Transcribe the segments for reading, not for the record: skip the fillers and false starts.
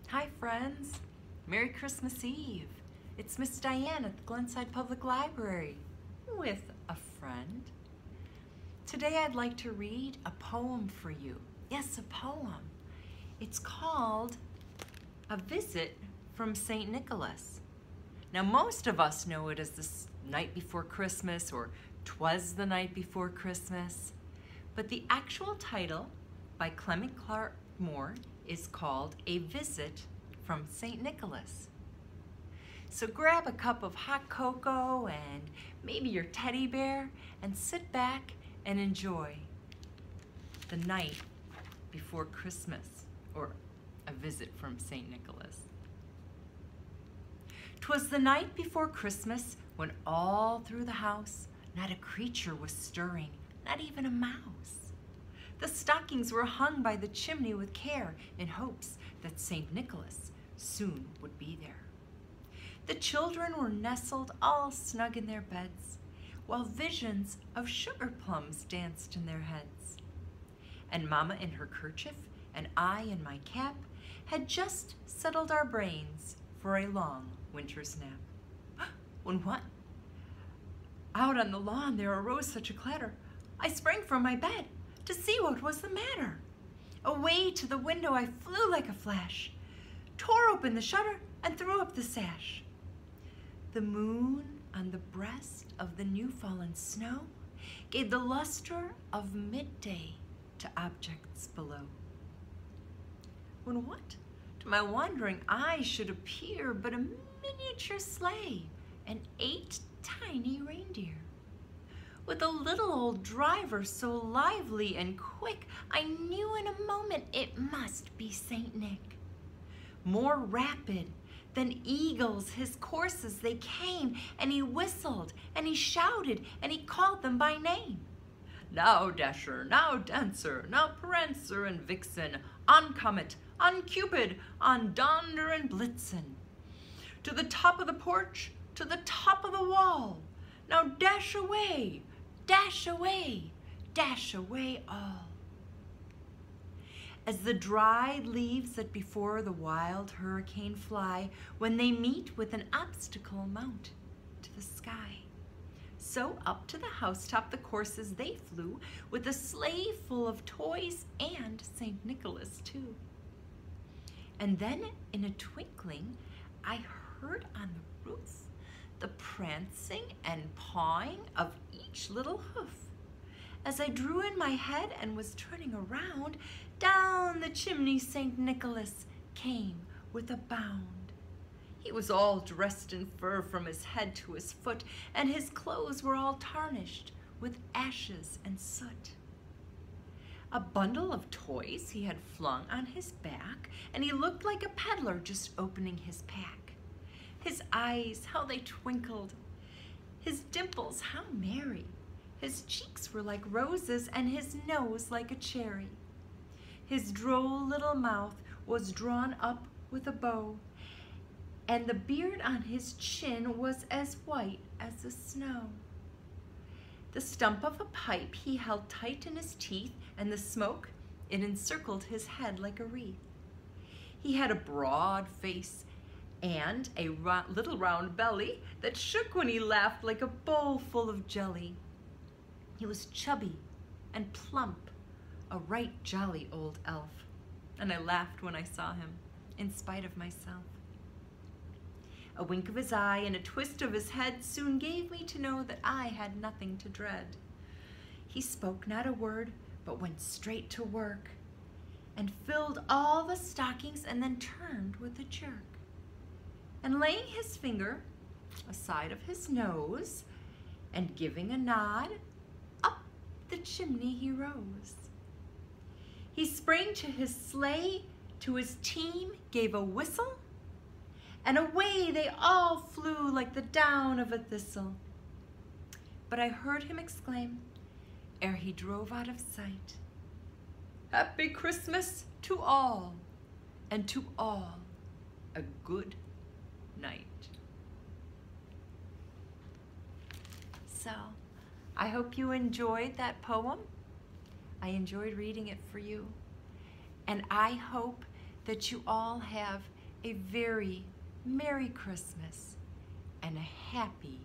Hi friends, Merry Christmas Eve. It's Miss Diane at the Glenside Public Library with a friend. Today I'd like to read a poem for you. Yes, a poem. It's called A Visit from St. Nicholas. Now most of us know it as the night before Christmas or Twas the night before Christmas, but the actual title by Clement Clarke Moore is called A Visit from St. Nicholas. So grab a cup of hot cocoa and maybe your teddy bear and sit back and enjoy the night before Christmas, or A Visit from St. Nicholas. 'Twas the night before Christmas when all through the house not a creature was stirring, not even a mouse. The stockings were hung by the chimney with care in hopes that St. Nicholas soon would be there. The children were nestled all snug in their beds, while visions of sugar plums danced in their heads. And Mama in her kerchief and I in my cap had just settled our brains for a long winter's nap. When what? Out on the lawn there arose such a clatter. I sprang from my bed to see what was the matter. Away to the window I flew like a flash, tore open the shutter and threw up the sash. The moon on the breast of the new-fallen snow gave the luster of midday to objects below. When what to my wandering eyes should appear but a miniature sleigh and 8 tiny reindeer. With a little old driver so lively and quick, I knew in a moment it must be Saint Nick. More rapid than eagles his coursers they came, and he whistled, and he shouted, and he called them by name. Now Dasher, now Dancer, now Prancer and Vixen, on Comet, on Cupid, on Donder and Blitzen. To the top of the porch, to the top of the wall. Now dash away, dash away, dash away all. As the dried leaves that before the wild hurricane fly when they meet with an obstacle mount to the sky, so up to the housetop the coursers they flew with a sleigh full of toys and St. Nicholas too. And then in a twinkling I heard on the roof the prancing and pawing of each little hoof. As I drew in my head and was turning around, down the chimney St. Nicholas came with a bound. He was all dressed in fur from his head to his foot, and his clothes were all tarnished with ashes and soot. A bundle of toys he had flung on his back, and he looked like a peddler just opening his pack. His eyes, how they twinkled, his dimples, how merry. His cheeks were like roses, and his nose like a cherry. His droll little mouth was drawn up with a bow, and the beard on his chin was as white as the snow. The stump of a pipe he held tight in his teeth, and the smoke, it encircled his head like a wreath. He had a broad face and a little round belly that shook when he laughed like a bowl full of jelly. He was chubby and plump, a right jolly old elf, and I laughed when I saw him, in spite of myself. A wink of his eye and a twist of his head soon gave me to know that I had nothing to dread. He spoke not a word, but went straight to work, and filled all the stockings and then turned with a jerk. And laying his finger aside of his nose and giving a nod, up the chimney he rose. He sprang to his sleigh, to his team gave a whistle, and away they all flew like the down of a thistle. But I heard him exclaim, ere he drove out of sight, Happy Christmas to all, and to all a good night. So, I hope you enjoyed that poem. I enjoyed reading it for you. And I hope that you all have a very Merry Christmas and a Happy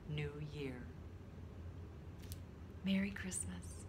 New Year. Merry Christmas.